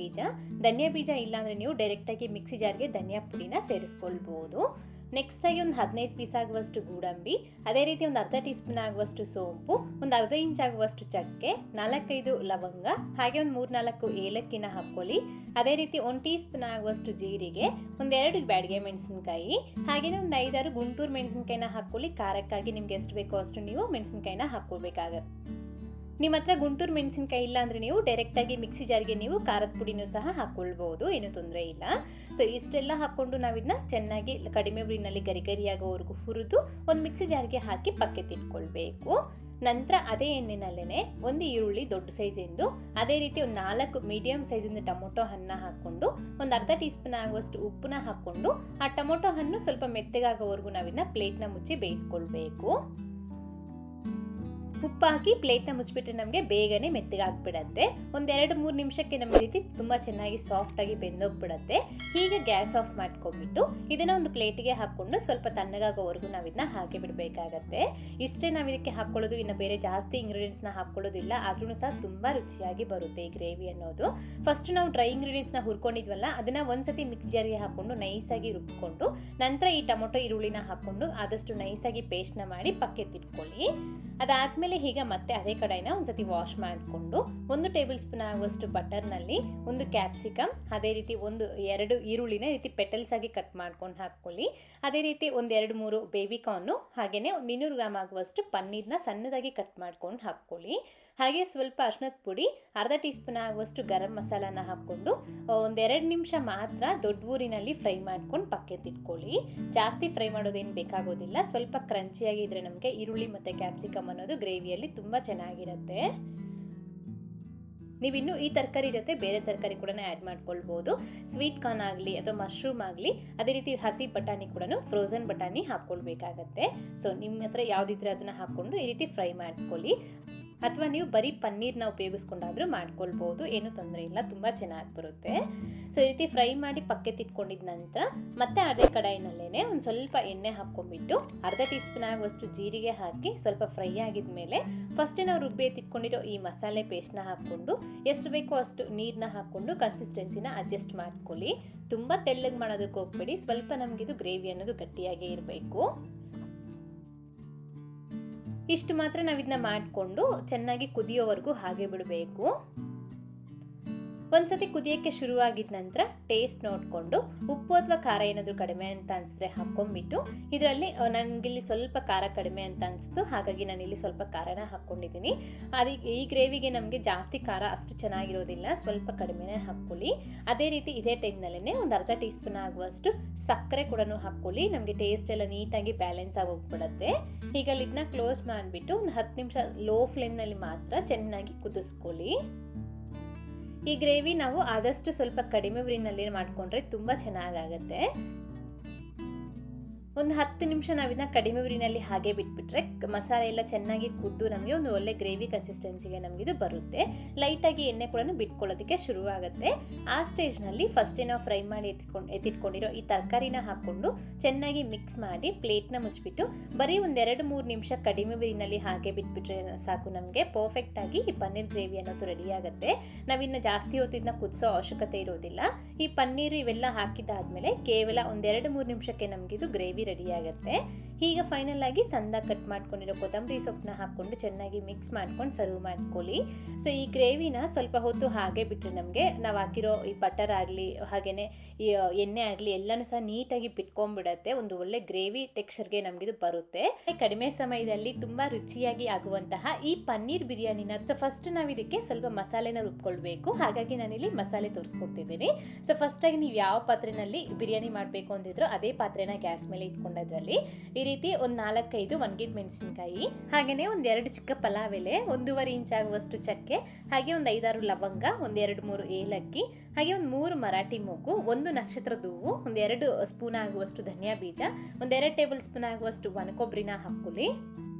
ಬೀಜ ಇಲ್ಲಾಂದರೆ ನೀವು ಡೈರೆಕ್ಟಾಗಿ ಮಿಕ್ಸಿ ಜಾರ್ಗೆ ಧನಿಯಾ ಪುಡಿನ ಸೇರಿಸ್ಕೊಳ್ಬೋದು. ನೆಕ್ಸ್ಟಾಗಿ ಒಂದು 15 ಪೀಸ್ ಆಗುವಷ್ಟು ಗೋಡಂಬಿ, ಅದೇ ರೀತಿ ಒಂದು ಅರ್ಧ ಟೀ ಸ್ಪೂನ್ ಆಗುವಷ್ಟು ಸೋಂಪು, ಒಂದು ಅರ್ಧ ಇಂಚ್ ಆಗುವಷ್ಟು ಚಕ್ಕೆ, 4-5 ಲವಂಗ, ಹಾಗೆ ಒಂದು 3-4 ಏಲಕ್ಕಿನ ಹಾಕ್ಕೊಳ್ಳಿ. ಅದೇ ರೀತಿ 1 ಟೀ ಸ್ಪೂನ್ ಆಗುವಷ್ಟು ಜೀರಿಗೆ, ಒಂದು 2 ಬ್ಯಾಡಗೆ ಮೆಣಸಿನ್ಕಾಯಿ, ಹಾಗೆಯೇ ಒಂದು 5-6 ಗುಂಟೂರು ಮೆಣಸಿನ್ಕಾಯಿನ ಹಾಕ್ಕೊಳ್ಳಿ. ಖಾರಕ್ಕಾಗಿ ನಿಮ್ಗೆ ಎಷ್ಟು ಬೇಕೋ ಅಷ್ಟು ನೀವು ಮೆಣಸಿನ್ಕಾಯಿನ ಹಾಕ್ಕೊಳ್ಬೇಕಾಗತ್ತೆ. ನಿಮ್ಮ ಹತ್ರ ಗುಂಟೂರು ಮೆಣಸಿನ್ಕಾಯಿ ಇಲ್ಲ ಅಂದರೆ ನೀವು ಡೈರೆಕ್ಟಾಗಿ ಮಿಕ್ಸಿ ಜಾರ್ಗೆ ನೀವು ಖಾರದ ಪುಡಿನೂ ಸಹ ಹಾಕ್ಕೊಳ್ಬೋದು, ಏನೂ ತೊಂದರೆ ಇಲ್ಲ. ಸೊ ಇಷ್ಟೆಲ್ಲ ಹಾಕ್ಕೊಂಡು ನಾವಿದನ್ನ ಚೆನ್ನಾಗಿ ಕಡಿಮೆ ಉರಿನಲ್ಲಿ ಗರಿಗರಿಯಾಗೋವರೆಗೂ ಹುರಿದು ಒಂದು ಮಿಕ್ಸಿ ಜಾರ್ಗೆ ಹಾಕಿ ಪಕ್ಕಕ್ಕಿಟ್ಕೊಳ್ಬೇಕು. ನಂತರ ಅದೇ ಎಣ್ಣೆನಲ್ಲೇ ಒಂದು ಈರುಳ್ಳಿ ದೊಡ್ಡ ಸೈಜಿಂದು, ಅದೇ ರೀತಿ ಒಂದು 4 ಮೀಡಿಯಮ್ ಸೈಜಿಂದು ಟೊಮೊಟೊ ಹಣ್ಣು ಹಾಕ್ಕೊಂಡು ಒಂದು ಅರ್ಧ ಟೀ ಸ್ಪೂನ್ ಆಗುವಷ್ಟು ಉಪ್ಪನ್ನ ಹಾಕ್ಕೊಂಡು ಆ ಟೊಮೊಟೊ ಹಣ್ಣು ಸ್ವಲ್ಪ ಮೆತ್ತಗಾಗೋವರೆಗೂ ನಾವಿದನ್ನ ಪ್ಲೇಟ್ನ ಮುಚ್ಚಿ ಬೇಯಿಸ್ಕೊಳ್ಬೇಕು. ಉಪ್ಪು ಹಾಕಿ ಪ್ಲೇಟ್ನ ಮುಚ್ಚಿಬಿಟ್ರೆ ನಮಗೆ ಬೇಗನೆ ಮೆತ್ತಗಾಗ್ಬಿಡತ್ತೆ. ಒಂದು 2-3 ನಿಮಿಷಕ್ಕೆ ನಮ್ಮ ರೀತಿ ತುಂಬ ಚೆನ್ನಾಗಿ ಸಾಫ್ಟಾಗಿ ಬೆಂದೋಗ್ಬಿಡತ್ತೆ. ಹೀಗೆ ಗ್ಯಾಸ್ ಆಫ್ ಮಾಡ್ಕೊಂಡ್ಬಿಟ್ಟು ಇದನ್ನು ಒಂದು ಪ್ಲೇಟಿಗೆ ಹಾಕ್ಕೊಂಡು ಸ್ವಲ್ಪ ತಣ್ಣಗಾಗೋವರೆಗೂ ನಾವಿದನ್ನ ಹಾಕಿ ಬಿಡಬೇಕಾಗತ್ತೆ. ಇಷ್ಟೇ ನಾವು ಇದಕ್ಕೆ ಹಾಕ್ಕೊಳ್ಳೋದು, ಇನ್ನು ಬೇರೆ ಜಾಸ್ತಿ ಇಂಗ್ರೀಡಿಯೆಂಟ್ಸ್ನ ಹಾಕ್ಕೊಳ್ಳೋದಿಲ್ಲ. ಆದ್ರೂ ಸಹ ತುಂಬ ರುಚಿಯಾಗಿ ಬರುತ್ತೆ ಈ ಗ್ರೇವಿ ಅನ್ನೋದು. ಫಸ್ಟ್ ನಾವು ಡ್ರೈ ಇಂಗ್ರೀಡಿಯೆಂಟ್ಸ್ನ ಹುರ್ಕೊಂಡಿದ್ವಲ್ಲ, ಅದನ್ನು ಒಂದ್ಸತಿ ಮಿಕ್ಸ್ ಜಾರಿಗೆ ಹಾಕ್ಕೊಂಡು ನೈಸಾಗಿ ರುಬ್ಕೊಂಡು ನಂತರ ಈ ಟೊಮೊಟೊ ಈರುಳ್ಳಿನ ಹಾಕ್ಕೊಂಡು ಆದಷ್ಟು ನೈಸಾಗಿ ಪೇಸ್ಟ್ನ ಮಾಡಿ ಪಕ್ಕೆತ್ತಿಟ್ಕೊಳ್ಳಿ. ಅದಾದಮೇಲೆ ಈಗ ಮತ್ತೆ ಅದೇ ಕಡಾಯಿನ ಒಂದ್ಸತಿ ವಾಶ್ ಮಾಡಿಕೊಂಡು 1 ಟೇಬಲ್ ಸ್ಪೂನ್ ಆಗುವಷ್ಟು ಬಟರ್ನಲ್ಲಿ ಒಂದು ಕ್ಯಾಪ್ಸಿಕಮ್, ಅದೇ ರೀತಿ 1-2 ಈರುಳ್ಳಿನ ರೀತಿ ಪೆಟಲ್ಸ್ ಆಗಿ ಕಟ್ ಮಾಡ್ಕೊಂಡು ಹಾಕ್ಕೊಳ್ಳಿ. ಅದೇ ರೀತಿ 1-2-3 ಬೇಬಿ ಕಾರ್ನು, ಹಾಗೆಯೇ 200 ಗ್ರಾಮ್ ಆಗುವಷ್ಟು ಪನ್ನೀರ್ನ ಸಣ್ಣದಾಗಿ ಕಟ್ ಮಾಡ್ಕೊಂಡು ಹಾಕ್ಕೊಳ್ಳಿ. ಹಾಗೆ ಸ್ವಲ್ಪ ಅರಿಶಿಣದ ಪುಡಿ, ಅರ್ಧ ಟೀ ಸ್ಪೂನ್ ಆಗುವಷ್ಟು ಗರಂ ಮಸಾಲಾನ ಹಾಕ್ಕೊಂಡು 1-2 ನಿಮಿಷ ಮಾತ್ರ ದೊಡ್ಡ ಊರಿನಲ್ಲಿ ಫ್ರೈ ಮಾಡ್ಕೊಂಡು ಪಕ್ಕೆತ್ತಿಟ್ಕೊಳ್ಳಿ. ಜಾಸ್ತಿ ಫ್ರೈ ಮಾಡೋದೇನು ಬೇಕಾಗೋದಿಲ್ಲ. ಸ್ವಲ್ಪ ಕ್ರಂಚಿಯಾಗಿ ಇದ್ರೆ ನಮಗೆ ಈರುಳ್ಳಿ ಮತ್ತು ಕ್ಯಾಪ್ಸಿಕಮ್ ಅನ್ನೋದು ಗ್ರೇವಿಯಲ್ಲಿ ತುಂಬ ಚೆನ್ನಾಗಿರುತ್ತೆ. ನೀವಿನ್ನು ಈ ತರಕಾರಿ ಜೊತೆ ಬೇರೆ ತರಕಾರಿ ಕೂಡ ಆ್ಯಡ್ ಮಾಡ್ಕೊಳ್ಬೋದು. ಸ್ವೀಟ್ ಕಾರ್ನ್ ಆಗಲಿ ಅಥವಾ ಮಶ್ರೂಮ್ ಆಗಲಿ, ಅದೇ ರೀತಿ ಹಸಿ ಬಟಾಣಿ ಕೂಡ ಫ್ರೋಝನ್ ಬಟಾಣಿ ಹಾಕ್ಕೊಳ್ಬೇಕಾಗತ್ತೆ. ಸೊ ನಿಮ್ಮ ಹತ್ರ ಯಾವುದಿದ್ರೆ ಅದನ್ನು ಹಾಕ್ಕೊಂಡು ಈ ರೀತಿ ಫ್ರೈ ಮಾಡ್ಕೊಳ್ಳಿ. ಅಥವಾ ನೀವು ಬರೀ ಪನ್ನೀರ್ನ ಉಪಯೋಗಿಸ್ಕೊಂಡಾದರೂ ಮಾಡ್ಕೊಳ್ಬೋದು, ಏನೂ ತೊಂದರೆ ಇಲ್ಲ, ತುಂಬ ಚೆನ್ನಾಗಿ ಬರುತ್ತೆ. ಸೊ ಈ ರೀತಿ ಫ್ರೈ ಮಾಡಿ ಪಕ್ಕೆತ್ತಿಟ್ಕೊಂಡಿದ್ದ ನಂತರ ಮತ್ತೆ ಅದೇ ಕಡಾಯಿನಲ್ಲೇ ಒಂದು ಸ್ವಲ್ಪ ಎಣ್ಣೆ ಹಾಕ್ಕೊಂಡ್ಬಿಟ್ಟು ಅರ್ಧ ಟೀ ಸ್ಪೂನ್ ಆಗುವಷ್ಟು ಜೀರಿಗೆ ಹಾಕಿ ಸ್ವಲ್ಪ ಫ್ರೈ ಆಗಿದ ಮೇಲೆ ಫಸ್ಟೇ ನಾವು ರುಬ್ಬಿ ಎತ್ತಿಟ್ಕೊಂಡಿರೋ ಈ ಮಸಾಲೆ ಪೇಸ್ಟ್ನ ಹಾಕ್ಕೊಂಡು ಎಷ್ಟು ಬೇಕೋ ಅಷ್ಟು ನೀರನ್ನ ಹಾಕ್ಕೊಂಡು ಕನ್ಸಿಸ್ಟೆನ್ಸಿನ ಅಡ್ಜಸ್ಟ್ ಮಾಡ್ಕೊಳ್ಳಿ. ತುಂಬ ತೆಳ್ಳಗೆ ಮಾಡೋದಕ್ಕೆ ಹೋಗ್ಬೇಡಿ, ಸ್ವಲ್ಪ ನಮಗಿದು ಗ್ರೇವಿ ಅನ್ನೋದು ಗಟ್ಟಿಯಾಗೇ ಇರಬೇಕು. ಇಷ್ಟು ಮಾತ್ರ ನಾವಿದನ್ನ ಮಾಡಿಕೊಂಡು ಚೆನ್ನಾಗಿ ಕುದಿಯೋವರೆಗೂ ಹಾಗೆ ಬಿಡಬೇಕು. ಒಂದ್ಸತಿ ಕುದಿಯೋಕ್ಕೆ ಶುರುವಾಗಿದ್ದ ನಂತರ ಟೇಸ್ಟ್ ನೋಡಿಕೊಂಡು ಉಪ್ಪು ಅಥವಾ ಖಾರ ಏನಾದರೂ ಕಡಿಮೆ ಅಂತ ಅನಿಸಿದ್ರೆ ಹಾಕ್ಕೊಂಡ್ಬಿಟ್ಟು, ಇದರಲ್ಲಿ ನನಗಿಲ್ಲಿ ಸ್ವಲ್ಪ ಖಾರ ಕಡಿಮೆ ಅಂತ ಅನಿಸ್ತು, ಹಾಗಾಗಿ ನಾನಿಲ್ಲಿ ಸ್ವಲ್ಪ ಖಾರನ ಹಾಕ್ಕೊಂಡಿದ್ದೀನಿ. ಈ ಗ್ರೇವಿಗೆ ನಮಗೆ ಜಾಸ್ತಿ ಖಾರ ಅಷ್ಟು ಚೆನ್ನಾಗಿರೋದಿಲ್ಲ, ಸ್ವಲ್ಪ ಕಡಿಮೆನೇ ಹಾಕ್ಕೊಳ್ಳಿ. ಅದೇ ರೀತಿ ಇದೇ ಟೈಮ್ನಲ್ಲೇ ಒಂದು ಅರ್ಧ ಟೀ ಸ್ಪೂನ್ ಆಗುವಷ್ಟು ಸಕ್ಕರೆ ಕೂಡ ಹಾಕ್ಕೊಳ್ಳಿ. ನಮಗೆ ಟೇಸ್ಟ್ ಎಲ್ಲ ನೀಟಾಗಿ ಬ್ಯಾಲೆನ್ಸ್ ಆಗಿ ಹೋಗ್ಬಿಡುತ್ತೆ. ಈಗ ಲಿಡ್ನ ಕ್ಲೋಸ್ ಮಾಡಿಬಿಟ್ಟು ಒಂದು 10 ನಿಮಿಷ ಲೋ ಫ್ಲೇಮ್ನಲ್ಲಿ ಮಾತ್ರ ಚೆನ್ನಾಗಿ ಕುದಿಸ್ಕೊಳ್ಳಿ. ಈ ಗ್ರೇವಿ ನಾವು ಆದಷ್ಟು ಸ್ವಲ್ಪ ಕಡಿಮೆ ಉರಿನಲ್ಲಿ ಮಾಡಿಕೊಂಡ್ರೆ ತುಂಬ ಚೆನ್ನಾಗಾಗುತ್ತೆ. ಒಂದು 10 ನಿಮಿಷ ನಾವಿದನ್ನ ಕಡಿಮೆ ಉರಿನಲ್ಲಿ ಹಾಗೆ ಬಿಟ್ಬಿಟ್ರೆ ಮಸಾಲೆ ಎಲ್ಲ ಚೆನ್ನಾಗಿ ಕುದ್ದು ನಮಗೆ ಒಂದು ಒಳ್ಳೆ ಗ್ರೇವಿ ಕನ್ಸಿಸ್ಟೆನ್ಸಿಗೆ ನಮಗಿದು ಬರುತ್ತೆ. ಲೈಟಾಗಿ ಎಣ್ಣೆ ಕೂಡ ಬಿಟ್ಕೊಳ್ಳೋದಕ್ಕೆ ಶುರುವಾಗುತ್ತೆ. ಆ ಸ್ಟೇಜ್ನಲ್ಲಿ ಫಸ್ಟೇ ನಾವು ಫ್ರೈ ಮಾಡಿ ಎತ್ತಿಟ್ಕೊಂಡಿರೋ ಈ ತರಕಾರಿನ ಹಾಕ್ಕೊಂಡು ಚೆನ್ನಾಗಿ ಮಿಕ್ಸ್ ಮಾಡಿ ಪ್ಲೇಟ್ನ ಮುಚ್ಚಿಬಿಟ್ಟು ಬರೀ ಒಂದು 2-3 ನಿಮಿಷ ಕಡಿಮೆ ಉರಿನಲ್ಲಿ ಹಾಗೆ ಬಿಟ್ಬಿಟ್ರೆ ಸಾಕು. ನಮಗೆ ಪರ್ಫೆಕ್ಟಾಗಿ ಈ ಪನ್ನೀರ್ ಗ್ರೇವಿ ಅನ್ನೋದು ರೆಡಿ ಆಗುತ್ತೆ. ನಾವಿನ್ನು ಜಾಸ್ತಿ ಹೊತ್ತಿದ್ನ ಕುದಿಸೋ ಅವಶ್ಯಕತೆ ಇರೋದಿಲ್ಲ. ಈ ಪನ್ನೀರು ಇವೆಲ್ಲ ಹಾಕಿದ್ದಾದ್ಮೇಲೆ ಕೇವಲ ಒಂದು 2-3 ನಿಮಿಷಕ್ಕೆ ನಮಗಿದು ಗ್ರೇವಿ ರೆಡಿ ಆಗುತ್ತೆ. ಈಗ ಫೈನಲ್ ಆಗಿ ಸಣ್ಣದಾಗಿ ಕಟ್ ಮಾಡ್ಕೊಂಡಿರೋ ಕೊತ್ತಂಬರಿ ಸೊಪ್ಪನ್ನ ಹಾಕ್ಕೊಂಡು ಚೆನ್ನಾಗಿ ಮಿಕ್ಸ್ ಮಾಡ್ಕೊಂಡು ಸರ್ವ್ ಮಾಡ್ಕೊಳ್ಳಿ. ಸೊ ಈ ಗ್ರೇವಿನ ಸ್ವಲ್ಪ ಹೊತ್ತು ಹಾಗೆ ಬಿಟ್ಟರೆ ನಮಗೆ ನಾವು ಹಾಕಿರೋ ಈ ಬಟರ್ ಆಗಲಿ ಹಾಗೆಯೇ ಈ ಎಣ್ಣೆ ಆಗಲಿ ಎಲ್ಲನೂ ಸಹ ನೀಟಾಗಿ ಬಿಟ್ಕೊಂಡ್ಬಿಡತ್ತೆ. ಒಂದು ಒಳ್ಳೆ ಗ್ರೇವಿ ಟೆಕ್ಸ್ಚರ್ಗೆ ನಮಗಿದು ಬರುತ್ತೆ. ಕಡಿಮೆ ಸಮಯದಲ್ಲಿ ತುಂಬ ರುಚಿಯಾಗಿ ಆಗುವಂತಹ ಈ ಪನ್ನೀರ್ ಬಿರಿಯಾನಿನ ಸೊ ಫಸ್ಟ್ ನಾವು ಇದಕ್ಕೆ ಸ್ವಲ್ಪ ಮಸಾಲೆನ ರುಬ್ಕೊಳ್ಬೇಕು. ಹಾಗಾಗಿ ನಾನಿಲ್ಲಿ ಮಸಾಲೆ ತೋರಿಸ್ಕೊಡ್ತಿದ್ದೀನಿ. ಸೊ ಫಸ್ಟಾಗಿ ನೀವು ಯಾವ ಪಾತ್ರೆಯಲ್ಲಿ ಬಿರಿಯಾನಿ ಮಾಡಬೇಕು ಅಂತಿದ್ರು ಅದೇ ಪಾತ್ರೆನ ಗ್ಯಾಸ್ ಮೇಲೆ ಇಟ್ಕೊಂಡದ್ರಲ್ಲಿ ಈ ರೀತಿ ಒಂದು 4-5 ಒಣಗಿದ ಮೆಣಸಿನಕಾಯಿ, ಹಾಗೆಯೇ ಒಂದು 2 ಚಿಕ್ಕ ಪಲಾವ್ ಎಲೆ, 1.5 ಇಂಚ್ ಆಗುವಷ್ಟು ಚಕ್ಕೆ, ಹಾಗೆ ಒಂದು 5-6 ಲವಂಗ, ಒಂದು 2-3 ಏಲಕ್ಕಿ, ಹಾಗೆ ಒಂದು 3 ಮರಾಠಿ ಮೊಗ್ಗು, 1 ನಕ್ಷತ್ರದ ಹೂವು, ಒಂದು 2 ಸ್ಪೂನ್ ಆಗುವಷ್ಟು ಧನಿಯಾ ಬೀಜ, ಒಂದು 2 ಟೇಬಲ್ ಸ್ಪೂನ್ ಆಗುವಷ್ಟು ಒಣಕೊಬ್ಬರಿನ ಹಾಕೊಳ್ಳಿ.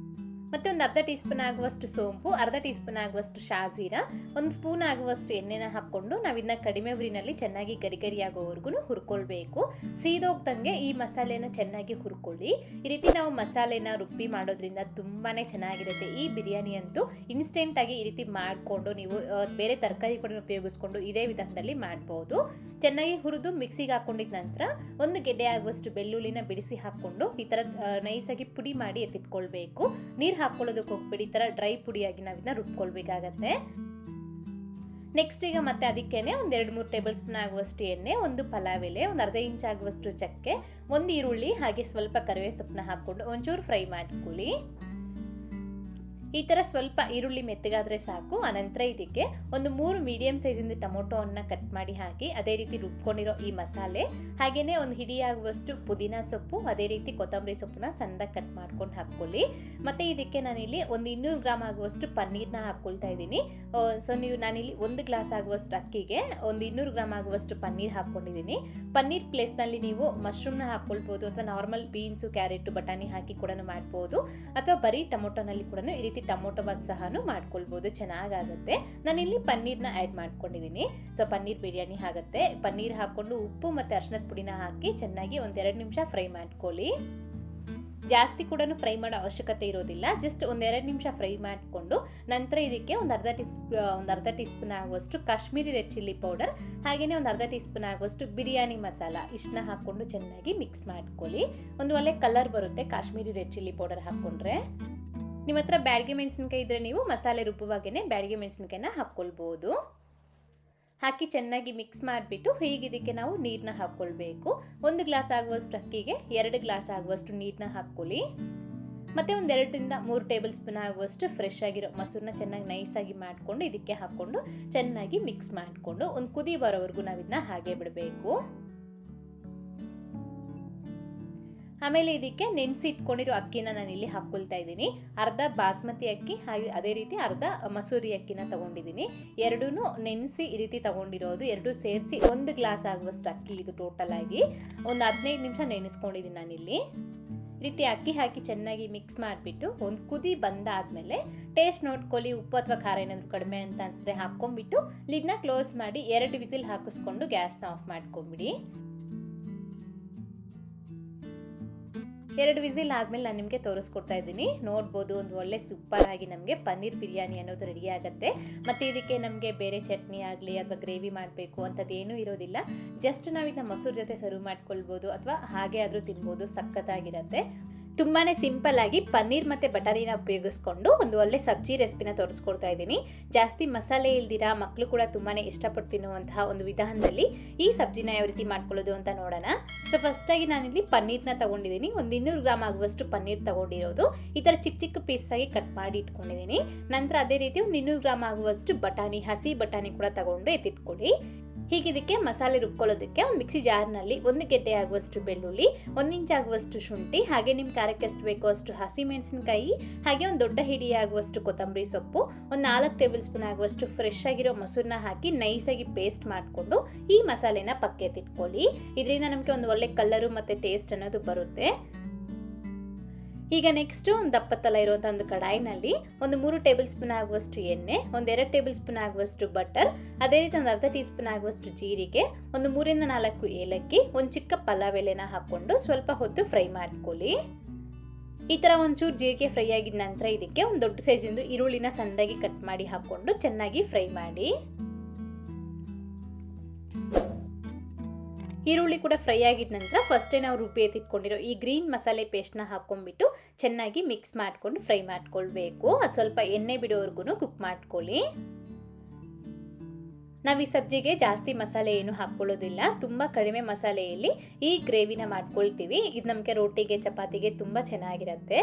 ಮತ್ತು ಒಂದು ಅರ್ಧ ಟೀ ಸ್ಪೂನ್ ಆಗುವಷ್ಟು ಸೋಂಪು, ಅರ್ಧ ಟೀ ಸ್ಪೂನ್ ಆಗುವಷ್ಟು ಶಾಜೀರ, 1 ಸ್ಪೂನ್ ಆಗುವಷ್ಟು ಎಣ್ಣೆನ ಹಾಕ್ಕೊಂಡು ನಾವು ಇದನ್ನ ಕಡಿಮೆ ಉರಿನಲ್ಲಿ ಚೆನ್ನಾಗಿ ಗರಿ ಆಗೋವರೆಗೂ ಹುರ್ಕೊಳ್ಬೇಕು. ಸೀದೋಗ್ದಂಗೆ ಈ ಮಸಾಲೆನ ಚೆನ್ನಾಗಿ ಹುರ್ಕೊಳ್ಳಿ. ಈ ರೀತಿ ನಾವು ಮಸಾಲೆನ ರುಬ್ಬಿ ಮಾಡೋದ್ರಿಂದ ತುಂಬಾ ಚೆನ್ನಾಗಿರುತ್ತೆ. ಈ ಬಿರಿಯಾನಿ ಅಂತೂ ಇನ್ಸ್ಟೆಂಟಾಗಿ ಈ ರೀತಿ ಮಾಡಿಕೊಂಡು ನೀವು ಬೇರೆ ತರಕಾರಿ ಕೂಡ ಉಪಯೋಗಿಸ್ಕೊಂಡು ಇದೇ ವಿಧಾನದಲ್ಲಿ ಮಾಡ್ಬೋದು. ಚೆನ್ನಾಗಿ ಹುರಿದು ಮಿಕ್ಸಿಗೆ ಹಾಕೊಂಡಿದ ನಂತರ 1 ಗೆಡ್ಡೆ ಆಗುವಷ್ಟು ಬೆಳ್ಳುಳ್ಳಿನ ಬಿಡಿಸಿ ಹಾಕ್ಕೊಂಡು ಈ ಥರ ನೈಸಾಗಿ ಪುಡಿ ಮಾಡಿ ಎತ್ತಿಟ್ಕೊಳ್ಬೇಕು. ನೀರು ಹಾಕ್ಕೊಳ್ಳೋದಕ್ಕೆ ಹೋಗ್ಬಿಡಿ, ಈ ಥರ ಡ್ರೈ ಪುಡಿಯಾಗಿ ನಾವು ಇದನ್ನ ರುಬ್ಕೊಳ್ಬೇಕಾಗತ್ತೆ. ನೆಕ್ಸ್ಟ್ ಈಗ ಮತ್ತೆ ಅದಕ್ಕೇನೆ ಒಂದು 2-3 ಟೇಬಲ್ ಸ್ಪೂನ್ ಆಗುವಷ್ಟು ಎಣ್ಣೆ, 1 ಪಲಾವ್ ಎಲೆ, ಒಂದು ಅರ್ಧ ಇಂಚ್ ಆಗುವಷ್ಟು ಚಕ್ಕೆ, 1 ಈರುಳ್ಳಿ, ಹಾಗೆ ಸ್ವಲ್ಪ ಕರಿಬೇವು ಸೊಪ್ಪನ್ನ ಹಾಕ್ಕೊಂಡು ಒಂಚೂರು ಫ್ರೈ ಮಾಡ್ಕೊಳ್ಳಿ. ಈ ಥರ ಸ್ವಲ್ಪ ಈರುಳ್ಳಿ ಮೆತ್ತಗಾದರೆ ಸಾಕು. ಅನಂತರ ಇದಕ್ಕೆ ಒಂದು 3 ಮೀಡಿಯಂ ಸೈಜಿಂದ ಟೊಮೊಟೊವನ್ನು ಕಟ್ ಮಾಡಿ ಹಾಕಿ ಅದೇ ರೀತಿ ರುಬ್ಕೊಂಡಿರೋ ಈ ಮಸಾಲೆ, ಹಾಗೆಯೇ ಒಂದು ಹಿಡಿಯಾಗುವಷ್ಟು ಪುದೀನ ಸೊಪ್ಪು, ಅದೇ ರೀತಿ ಕೊತ್ತಂಬರಿ ಸೊಪ್ಪನ್ನ ಸಣ್ಣದಾಗಿ ಕಟ್ ಮಾಡ್ಕೊಂಡು ಹಾಕ್ಕೊಳ್ಳಿ. ಮತ್ತು ಇದಕ್ಕೆ ನಾನಿಲ್ಲಿ ಒಂದು 200 ಗ್ರಾಮ್ ಆಗುವಷ್ಟು ಪನ್ನೀರ್ನ ಹಾಕ್ಕೊಳ್ತಾ ಇದ್ದೀನಿ. ಸೊ ನಾನಿಲ್ಲಿ 1 ಗ್ಲಾಸ್ ಆಗುವಷ್ಟು ಅಕ್ಕಿಗೆ ಒಂದು 200 ಗ್ರಾಮ್ ಆಗುವಷ್ಟು ಪನ್ನೀರ್ ಹಾಕ್ಕೊಂಡಿದ್ದೀನಿ. ಪನ್ನೀರ್ ಪ್ಲೇಸ್ನಲ್ಲಿ ನೀವು ಮಶ್ರೂಮ್ನ ಹಾಕ್ಕೊಳ್ಬೋದು, ಅಥವಾ ನಾರ್ಮಲ್ ಬೀನ್ಸು, ಕ್ಯಾರೆಟು, ಬಟಾಣಿ ಹಾಕಿ ಕೂಡ ಮಾಡ್ಬೋದು, ಅಥವಾ ಬರೀ ಟೊಮೊಟೊನಲ್ಲಿ ಕೂಡ ಈ ರೀತಿ ಟೊಮೊಟೊ ಬಾತ್ ಸಹ ಮಾಡ್ಕೊಳ್ಬೋದು, ಚೆನ್ನಾಗಾಗುತ್ತೆ. ನಾನಿಲ್ಲಿ ಪನ್ನೀರ್ನ ಆ್ಯಡ್ ಮಾಡ್ಕೊಂಡಿದ್ದೀನಿ. ಸೊ ಪನ್ನೀರ್ ಬಿರಿಯಾನಿ ಆಗುತ್ತೆ. ಪನ್ನೀರ್ ಹಾಕ್ಕೊಂಡು ಉಪ್ಪು ಮತ್ತು ಅರಿಶಿಣದ ಪುಡಿನ ಹಾಕಿ ಚೆನ್ನಾಗಿ 1-2 ನಿಮಿಷ ಫ್ರೈ ಮಾಡ್ಕೊಳ್ಳಿ. ಜಾಸ್ತಿ ಕೂಡ ಫ್ರೈ ಮಾಡೋ ಅವಶ್ಯಕತೆ ಇರೋದಿಲ್ಲ. ಜಸ್ಟ್ 1-2 ನಿಮಿಷ ಫ್ರೈ ಮಾಡಿಕೊಂಡು ನಂತರ ಇದಕ್ಕೆ ಒಂದು ಅರ್ಧ ಟೀ ಸ್ಪೂನ್ ಆಗುವಷ್ಟು ಕಾಶ್ಮೀರಿ ರೆಡ್ ಚಿಲ್ಲಿ ಪೌಡರ್, ಹಾಗೆಯೇ ಒಂದು ಅರ್ಧ ಟೀ ಸ್ಪೂನ್ ಆಗುವಷ್ಟು ಬಿರಿಯಾನಿ ಮಸಾಲ ಇಷ್ಟನ್ನ ಹಾಕ್ಕೊಂಡು ಚೆನ್ನಾಗಿ ಮಿಕ್ಸ್ ಮಾಡ್ಕೊಳ್ಳಿ. ಒಂದು ಒಳ್ಳೆ ಕಲರ್ ಬರುತ್ತೆ ಕಾಶ್ಮೀರಿ ರೆಡ್ ಚಿಲ್ಲಿ ಪೌಡರ್ ಹಾಕ್ಕೊಂಡ್ರೆ. ನಿಮ್ಮ ಹತ್ರ ಬ್ಯಾಡಗೆ ಮೆಣಸಿನ್ಕಾಯಿ ಇದ್ದರೆ ನೀವು ಮಸಾಲೆ ರುಬ್ಬುವಾಗೇ ಬ್ಯಾಡಗೆ ಮೆಣಸಿನ್ಕಾಯಿನ ಹಾಕ್ಕೊಳ್ಬೋದು. ಹಾಕಿ ಚೆನ್ನಾಗಿ ಮಿಕ್ಸ್ ಮಾಡಿಬಿಟ್ಟು ಇದಕ್ಕೆ ನಾವು ನೀರನ್ನ ಹಾಕ್ಕೊಳ್ಬೇಕು. 1 ಗ್ಲಾಸ್ ಆಗುವಷ್ಟು ಅಕ್ಕಿಗೆ 2 ಗ್ಲಾಸ್ ಆಗುವಷ್ಟು ನೀರನ್ನ ಹಾಕ್ಕೊಳ್ಳಿ. ಮತ್ತು ಒಂದು 2-3 ಟೇಬಲ್ ಸ್ಪೂನ್ ಆಗುವಷ್ಟು ಫ್ರೆಶ್ ಆಗಿರೋ ಮೊಸರನ್ನ ಚೆನ್ನಾಗಿ ನೈಸಾಗಿ ಮಾಡಿಕೊಂಡು ಇದಕ್ಕೆ ಹಾಕ್ಕೊಂಡು ಚೆನ್ನಾಗಿ ಮಿಕ್ಸ್ ಮಾಡಿಕೊಂಡು ಒಂದು ಕುದಿ ಬರೋವರೆಗೂ ನಾವು ಇದನ್ನ ಹಾಗೆ ಬಿಡಬೇಕು. ಆಮೇಲೆ ಇದಕ್ಕೆ ನೆನೆಸಿ ಇಟ್ಕೊಂಡಿರೋ ಅಕ್ಕಿನ ನಾನು ಇಲ್ಲಿ ಹಾಕ್ಕೊಳ್ತಾ ಇದ್ದೀನಿ. ಅರ್ಧ ಬಾಸ್ಮತಿ ಅಕ್ಕಿ, ಹಾಗೆ ಅದೇ ರೀತಿ ಅರ್ಧ ಮಸೂರಿ ಅಕ್ಕಿನ ತಗೊಂಡಿದ್ದೀನಿ. ಎರಡೂ ನೆನೆಸಿ ಈ ರೀತಿ ತಗೊಂಡಿರೋದು, ಎರಡೂ ಸೇರಿಸಿ 1 ಗ್ಲಾಸ್ ಆಗುವಷ್ಟು ಅಕ್ಕಿ ಇದು ಟೋಟಲ್ ಆಗಿ. ಒಂದು 15 ನಿಮಿಷ ನೆನೆಸ್ಕೊಂಡಿದ್ದೀನಿ ನಾನಿಲ್ಲಿ. ಈ ರೀತಿ ಅಕ್ಕಿ ಹಾಕಿ ಚೆನ್ನಾಗಿ ಮಿಕ್ಸ್ ಮಾಡಿಬಿಟ್ಟು ಒಂದು ಕುದಿ ಬಂದಾದಮೇಲೆ ಟೇಸ್ಟ್ ನೋಡ್ಕೊಳ್ಳಿ. ಉಪ್ಪು ಅಥವಾ ಖಾರ ಏನಾದರೂ ಕಡಿಮೆ ಅಂತ ಅನಿಸಿದ್ರೆ ಹಾಕ್ಕೊಂಡ್ಬಿಟ್ಟು ಲಿಡ್ನ ಕ್ಲೋಸ್ ಮಾಡಿ 2 ವಿಸಿಲ್ ಹಾಕಿಸ್ಕೊಂಡು ಗ್ಯಾಸ್ನ ಆಫ್ ಮಾಡ್ಕೊಂಬಿಡಿ. 2 ವಿಸಿಲ್ ಆದಮೇಲೆ ನಾನು ನಿಮಗೆ ತೋರಿಸ್ಕೊಡ್ತಾ ಇದ್ದೀನಿ. ನೋಡ್ಬೋದು ಒಂದು ಒಳ್ಳೆ ಸೂಪರ್ ಆಗಿ ನಮಗೆ ಪನ್ನೀರ್ ಬಿರಿಯಾನಿ ಅನ್ನೋದು ರೆಡಿ ಆಗುತ್ತೆ. ಮತ್ತು ಇದಕ್ಕೆ ನಮಗೆ ಬೇರೆ ಚಟ್ನಿ ಆಗಲಿ ಅಥವಾ ಗ್ರೇವಿ ಮಾಡಬೇಕು ಅಂಥದ್ದೇನೂ ಇರೋದಿಲ್ಲ. ಜಸ್ಟ್ ನಾವು ಇದನ್ನ ಮೊಸರು ಜೊತೆ ಸರ್ವ್ ಮಾಡ್ಕೊಳ್ಬೋದು ಅಥವಾ ಹಾಗೆ ಆದರೂ ತಿನ್ಬೋದು, ಸಖತ್ತಾಗಿರುತ್ತೆ. ತುಂಬಾ ಸಿಂಪಲ್ ಆಗಿ ಪನ್ನೀರ್ ಮತ್ತು ಬಟಾಣಿನ ಉಪಯೋಗಿಸ್ಕೊಂಡು ಒಂದು ಒಳ್ಳೆ ಸಬ್ಜಿ ರೆಸಿಪಿನ ತೋರಿಸ್ಕೊಡ್ತಾ ಇದ್ದೀನಿ. ಜಾಸ್ತಿ ಮಸಾಲೆ ಇಲ್ದಿರಾ ಮಕ್ಕಳು ಕೂಡ ತುಂಬಾ ಇಷ್ಟಪಟ್ಟು ತಿನ್ನುವಂತಹ ಒಂದು ವಿಧಾನದಲ್ಲಿ ಈ ಸಬ್ಜಿನ ಯಾವ ರೀತಿ ಮಾಡ್ಕೊಳ್ಳೋದು ಅಂತ ನೋಡೋಣ. ಸೊ ಫಸ್ಟಾಗಿ ನಾನಿಲ್ಲಿ ಪನ್ನೀರ್ನ ತೊಗೊಂಡಿದ್ದೀನಿ. ಒಂದು 200 ಗ್ರಾಮ್ ಆಗುವಷ್ಟು ಪನ್ನೀರ್ ತೊಗೊಂಡಿರೋದು ಈ ಥರ ಚಿಕ್ಕ ಚಿಕ್ಕ ಪೀಸಾಗಿ ಕಟ್ ಮಾಡಿ ಇಟ್ಕೊಂಡಿದ್ದೀನಿ. ನಂತರ ಅದೇ ರೀತಿ ಒಂದು 200 ಗ್ರಾಮ್ ಆಗುವಷ್ಟು ಬಟಾಣಿ, ಹಸಿ ಬಟಾಣಿ ಕೂಡ ತೊಗೊಂಡು ಎತ್ತಿಟ್ಕೊಳ್ಳಿ. ಹೀಗೆ ಇದಕ್ಕೆ ಮಸಾಲೆ ರುಬ್ಕೊಳ್ಳೋದಕ್ಕೆ ಒಂದು ಮಿಕ್ಸಿ ಜಾರ್ನಲ್ಲಿ 1 ಗೆಡ್ಡೆ ಆಗುವಷ್ಟು ಬೆಳ್ಳುಳ್ಳಿ, 1 ಇಂಚ್ ಆಗುವಷ್ಟು ಶುಂಠಿ, ಹಾಗೆ ನಿಮ್ಮ ಖಾರಕ್ಕೆ ಎಷ್ಟು ಬೇಕೋ ಅಷ್ಟು ಹಸಿ ಮೆಣಸಿನಕಾಯಿ, ಹಾಗೆ ಒಂದು ದೊಡ್ಡ ಹಿಡಿ ಆಗುವಷ್ಟು ಕೊತ್ತಂಬರಿ ಸೊಪ್ಪು, ಒಂದು 4 ಟೇಬಲ್ ಸ್ಪೂನ್ ಆಗುವಷ್ಟು ಫ್ರೆಶ್ ಆಗಿರೋ ಮೊಸರನ್ನ ಹಾಕಿ ನೈಸಾಗಿ ಪೇಸ್ಟ್ ಮಾಡಿಕೊಂಡು ಈ ಮಸಾಲೆನ ಪಕ್ಕೆ ಎತ್ತಿಟ್ಕೊಳ್ಳಿ. ಇದರಿಂದ ನಮಗೆ ಒಂದು ಒಳ್ಳೆ ಕಲರು ಮತ್ತು ಟೇಸ್ಟ್ ಅನ್ನೋದು ಬರುತ್ತೆ. ಈಗ ನೆಕ್ಸ್ಟ್ ಒಂದು ದಪ್ಪತ್ತಲ ಇರುವಂಥ ಒಂದು ಕಡಾಯಿನಲ್ಲಿ ಒಂದು 3 ಟೇಬಲ್ ಸ್ಪೂನ್ ಆಗುವಷ್ಟು ಎಣ್ಣೆ, ಒಂದು 2 ಟೇಬಲ್ ಸ್ಪೂನ್ ಆಗುವಷ್ಟು ಬಟರ್, ಅದೇ ರೀತಿ ಒಂದು ಅರ್ಧ ಟೀ ಸ್ಪೂನ್ ಆಗುವಷ್ಟು ಜೀರಿಗೆ, ಒಂದು 3-4 ಏಲಕ್ಕಿ, ಒಂದು ಚಿಕ್ಕ ಪಲಾವ್ ಎಲೆನ ಹಾಕ್ಕೊಂಡು ಸ್ವಲ್ಪ ಹೊತ್ತು ಫ್ರೈ ಮಾಡ್ಕೊಳ್ಳಿ. ಈ ಥರ ಒಂಚೂರು ಜೀರಿಗೆ ಫ್ರೈ ಆಗಿದ ನಂತರ ಇದಕ್ಕೆ ಒಂದು ದೊಡ್ಡ ಸೈಜಿಂದು ಈರುಳ್ಳಿನ ಸಣ್ಣದಾಗಿ ಕಟ್ ಮಾಡಿ ಹಾಕ್ಕೊಂಡು ಚೆನ್ನಾಗಿ ಫ್ರೈ ಮಾಡಿ. ಈರುಳ್ಳಿ ಕೂಡ ಫ್ರೈ ಆಗಿದ ನಂತರ ಫಸ್ಟೇ ನಾವು ರುಬ್ಬಿ ಎತ್ತಿಟ್ಕೊಂಡಿರೋ ಈ ಗ್ರೀನ್ ಮಸಾಲೆ ಪೇಸ್ಟ್ನ ಹಾಕ್ಕೊಂಡ್ಬಿಟ್ಟು ಚೆನ್ನಾಗಿ ಮಿಕ್ಸ್ ಮಾಡ್ಕೊಂಡು ಫ್ರೈ ಮಾಡ್ಕೊಳ್ಬೇಕು. ಅದು ಸ್ವಲ್ಪ ಎಣ್ಣೆ ಬಿಡೋವರೆಗೂ ಕುಕ್ ಮಾಡ್ಕೊಳ್ಳಿ. ನಾವು ಈ ಸಬ್ಜಿಗೆ ಜಾಸ್ತಿ ಮಸಾಲೆ ಏನು ಹಾಕ್ಕೊಳ್ಳೋದಿಲ್ಲ, ತುಂಬ ಕಡಿಮೆ ಮಸಾಲೆಯಲ್ಲಿ ಈ ಗ್ರೇವಿನ ಮಾಡ್ಕೊಳ್ತೀವಿ. ಇದು ನಮಗೆ ರೋಟಿಗೆ ಚಪಾತಿಗೆ ತುಂಬ ಚೆನ್ನಾಗಿರುತ್ತೆ.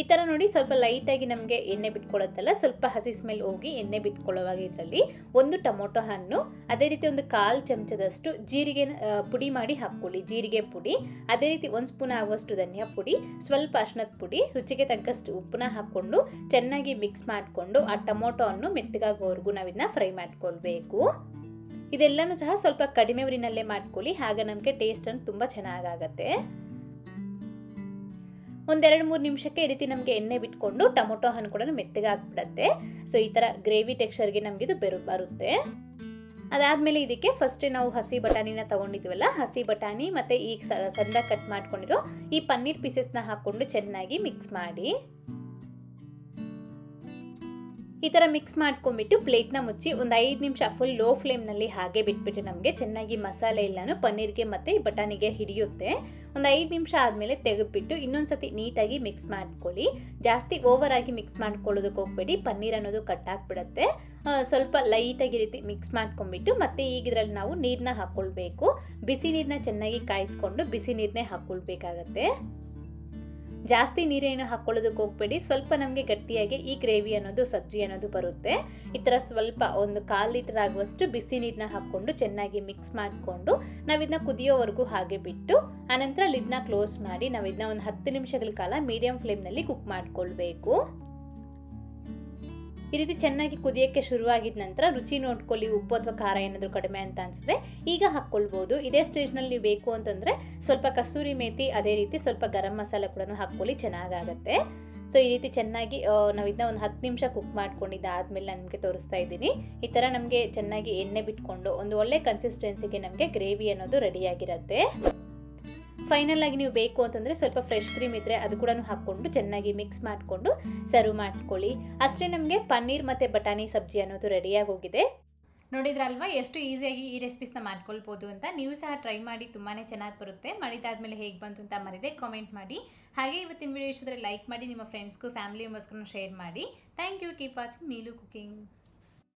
ಈ ಥರ ನೋಡಿ ಸ್ವಲ್ಪ ಲೈಟಾಗಿ ನಮಗೆ ಎಣ್ಣೆ ಬಿಟ್ಕೊಳ್ಳುತ್ತಲ್ಲ, ಸ್ವಲ್ಪ ಹಸಿ ಸ್ಮೆಲ್ ಹೋಗಿ ಎಣ್ಣೆ ಬಿಟ್ಕೊಳ್ಳೋವಾಗ ಇದರಲ್ಲಿ ಒಂದು ಟೊಮೊಟೊ ಹಣ್ಣು, ಅದೇ ರೀತಿ ಒಂದು 1/4 ಚಮಚದಷ್ಟು ಜೀರಿಗೆ ಪುಡಿ ಮಾಡಿ ಹಾಕ್ಕೊಳ್ಳಿ, ಜೀರಿಗೆ ಪುಡಿ. ಅದೇ ರೀತಿ 1 ಸ್ಪೂನ್ ಆಗುವಷ್ಟು ಧನಿಯಾ ಪುಡಿ, ಸ್ವಲ್ಪ ಅರಿಶಿಣದ ಪುಡಿ, ರುಚಿಗೆ ತಕ್ಕಷ್ಟು ಉಪ್ಪನ್ನ ಹಾಕ್ಕೊಂಡು ಚೆನ್ನಾಗಿ ಮಿಕ್ಸ್ ಮಾಡಿಕೊಂಡು ಆ ಟೊಮೊಟೊ ಹಣ್ಣು ಮೆತ್ತಗಾಗೋವರೆಗೂ ನಾವು ಇದನ್ನ ಫ್ರೈ ಮಾಡ್ಕೊಳ್ಬೇಕು. ಇದೆಲ್ಲನೂ ಸಹ ಸ್ವಲ್ಪ ಕಡಿಮೆ ಉರಿನಲ್ಲೇ ಮಾಡ್ಕೊಳ್ಳಿ, ಆಗ ನಮಗೆ ಟೇಸ್ಟ್ ಅನ್ನು ತುಂಬ ಚೆನ್ನಾಗಾಗತ್ತೆ. ಒಂದು 2-3 ನಿಮಿಷಕ್ಕೆ ಈ ರೀತಿ ನಮಗೆ ಎಣ್ಣೆ ಬಿಟ್ಕೊಂಡು ಟೊಮೊಟೊ ಹಣ್ಣು ಕೂಡ ಮೆತ್ತಗೆ ಆಗ್ಬಿಡತ್ತೆ. ಸೊ ಈ ಥರ ಗ್ರೇವಿ ಟೆಕ್ಸ್ಚರ್ಗೆ ನಮಗಿದು ಬರುತ್ತೆ. ಅದಾದಮೇಲೆ ಇದಕ್ಕೆ ಫಸ್ಟ್ ನಾವು ಹಸಿ ಬಟಾಣಿನ ತೊಗೊಂಡಿದ್ವಲ್ಲ, ಹಸಿ ಬಟಾಣಿ ಮತ್ತು ಈ ಸಣ್ಣದಾಗಿ ಕಟ್ ಮಾಡ್ಕೊಂಡಿರೋ ಈ ಪನ್ನೀರ್ ಪೀಸಸ್ನ ಹಾಕ್ಕೊಂಡು ಚೆನ್ನಾಗಿ ಮಿಕ್ಸ್ ಮಾಡಿ. ಈ ಥರ ಮಿಕ್ಸ್ ಮಾಡ್ಕೊಂಡ್ಬಿಟ್ಟು ಪ್ಲೇಟ್ನ ಮುಚ್ಚಿ ಒಂದು 5 ನಿಮಿಷ ಫುಲ್ ಲೋ ಫ್ಲೇಮ್ನಲ್ಲಿ ಹಾಗೆ ಬಿಟ್ಬಿಟ್ಟು ನಮಗೆ ಚೆನ್ನಾಗಿ ಮಸಾಲೆ ಎಲ್ಲನೂ ಪನ್ನೀರ್ಗೆ ಮತ್ತು ಬಟಾಣಿಗೆ ಹಿಡಿಯುತ್ತೆ. ಒಂದು 5 ನಿಮಿಷ ಆದಮೇಲೆ ತೆಗೆದುಬಿಟ್ಟು ಇನ್ನೊಂದ್ಸತಿ ನೀಟಾಗಿ ಮಿಕ್ಸ್ ಮಾಡ್ಕೊಳ್ಳಿ. ಜಾಸ್ತಿ ಓವರ್ ಆಗಿ ಮಿಕ್ಸ್ ಮಾಡ್ಕೊಳ್ಳೋದಕ್ಕೆ ಹೋಗಬೇಡಿ, ಪನ್ನೀರ್ ಅನ್ನೋದು ಕಟ್ಟಾಗ್ಬಿಡುತ್ತೆ. ಸ್ವಲ್ಪ ಲೈಟಾಗಿ ರೀತಿ ಮಿಕ್ಸ್ ಮಾಡ್ಕೊಂಡ್ಬಿಟ್ಟು ಮತ್ತೆ ಈಗ ಇದರಲ್ಲಿ ನಾವು ನೀರನ್ನ ಹಾಕ್ಕೊಳ್ಬೇಕು. ಬಿಸಿ ನೀರನ್ನ ಚೆನ್ನಾಗಿ ಕಾಯಿಸ್ಕೊಂಡು ಬಿಸಿ ನೀರನ್ನೇ ಹಾಕ್ಕೊಳ್ಬೇಕಾಗತ್ತೆ. ಜಾಸ್ತಿ ನೀರೇನು ಹಾಕ್ಕೊಳ್ಳೋದಕ್ಕೆ ಹೋಗಬೇಡಿ, ಸ್ವಲ್ಪ ನಮಗೆ ಗಟ್ಟಿಯಾಗಿ ಈ ಗ್ರೇವಿ ಅನ್ನೋದು ಸಬ್ಜಿ ಅನ್ನೋದು ಬರುತ್ತೆ. ಈ ಥರ ಸ್ವಲ್ಪ ಒಂದು 1/4 ಲೀಟರ್ ಆಗುವಷ್ಟು ಬಿಸಿ ನೀರನ್ನ ಹಾಕ್ಕೊಂಡು ಚೆನ್ನಾಗಿ ಮಿಕ್ಸ್ ಮಾಡಿಕೊಂಡು ನಾವಿದನ್ನ ಕುದಿಯೋವರೆಗೂ ಹಾಗೆ ಬಿಟ್ಟು ಆನಂತರ ಲಿಡ್ನ ಕ್ಲೋಸ್ ಮಾಡಿ ನಾವಿದನ್ನ ಒಂದು 10 ನಿಮಿಷಗಳ ಕಾಲ ಮೀಡಿಯಂ ಫ್ಲೇಮ್ನಲ್ಲಿ ಕುಕ್ ಮಾಡ್ಕೊಳ್ಬೇಕು. ಈ ರೀತಿ ಚೆನ್ನಾಗಿ ಕುದಿಯೋಕ್ಕೆ ಶುರುವಾಗಿದ ನಂತರ ರುಚಿ ನೋಡ್ಕೊಳ್ಳಿ, ಉಪ್ಪು ಅಥವಾ ಖಾರ ಏನಾದರೂ ಕಡಿಮೆ ಅಂತ ಅನಿಸಿದ್ರೆ ಈಗ ಹಾಕ್ಕೊಳ್ಬೋದು. ಇದೇ ಸ್ಟೇಜ್ನಲ್ಲಿ ನೀವು ಬೇಕು ಅಂತಂದರೆ ಸ್ವಲ್ಪ ಕಸೂರಿ ಮೇಥಿ, ಅದೇ ರೀತಿ ಸ್ವಲ್ಪ ಗರಂ ಮಸಾಲೆ ಕೂಡ ಹಾಕ್ಕೊಳ್ಳಿ, ಚೆನ್ನಾಗಾಗತ್ತೆ. ಸೊ ಈ ರೀತಿ ಚೆನ್ನಾಗಿ ನಾವು ಇದನ್ನ ಒಂದು 10 ನಿಮಿಷ ಕುಕ್ ಮಾಡ್ಕೊಂಡಿದ್ದ ಆದಮೇಲೆ ನಾನು ನಿಮಗೆ ತೋರಿಸ್ತಾ ಇದ್ದೀನಿ. ಈ ಥರ ನಮಗೆ ಚೆನ್ನಾಗಿ ಎಣ್ಣೆ ಬಿಟ್ಕೊಂಡು ಒಂದು ಒಳ್ಳೆ ಕನ್ಸಿಸ್ಟೆನ್ಸಿಗೆ ನಮಗೆ ಗ್ರೇವಿ ಅನ್ನೋದು ರೆಡಿಯಾಗಿರುತ್ತೆ. ಫೈನಲ್ ಆಗಿ ನೀವು ಬೇಕು ಅಂತಂದರೆ ಸ್ವಲ್ಪ ಫ್ರೆಶ್ ಕ್ರೀಮ್ ಇದ್ದರೆ ಅದು ಕೂಡ ಹಾಕ್ಕೊಂಡು ಚೆನ್ನಾಗಿ ಮಿಕ್ಸ್ ಮಾಡಿಕೊಂಡು ಸರ್ವ್ ಮಾಡ್ಕೊಳ್ಳಿ. ಅಷ್ಟೇ, ನಮಗೆ ಪನ್ನೀರ್ ಮತ್ತು ಬಟಾಣಿ ಸಬ್ಜಿ ಅನ್ನೋದು ರೆಡಿಯಾಗಿ ಹೋಗಿದೆ. ನೋಡಿದ್ರಲ್ವಾ ಎಷ್ಟು ಈಸಿಯಾಗಿ ಈ ರೆಸಿಪೀಸ್ನ ಮಾಡ್ಕೊಳ್ಬೋದು ಅಂತ. ನೀವು ಸಹ ಟ್ರೈ ಮಾಡಿ, ತುಂಬಾ ಚೆನ್ನಾಗಿ ಬರುತ್ತೆ. ಮಾಡಿದಾದ್ಮೇಲೆ ಹೇಗೆ ಬಂತು ಅಂತ ಮರಿದೆ ಕಾಮೆಂಟ್ ಮಾಡಿ. ಹಾಗೆ ಇವತ್ತಿನ ವಿಡಿಯೋ ಇಷ್ಟದ್ರೆ ಲೈಕ್ ಮಾಡಿ, ನಿಮ್ಮ ಫ್ರೆಂಡ್ಸ್ಗೂ ಫ್ಯಾಮಿಲಿ ಮೆಂಬರ್ಸ್ಗೂ ಶೇರ್ ಮಾಡಿ. Thank you. Keep watching Neelu cooking.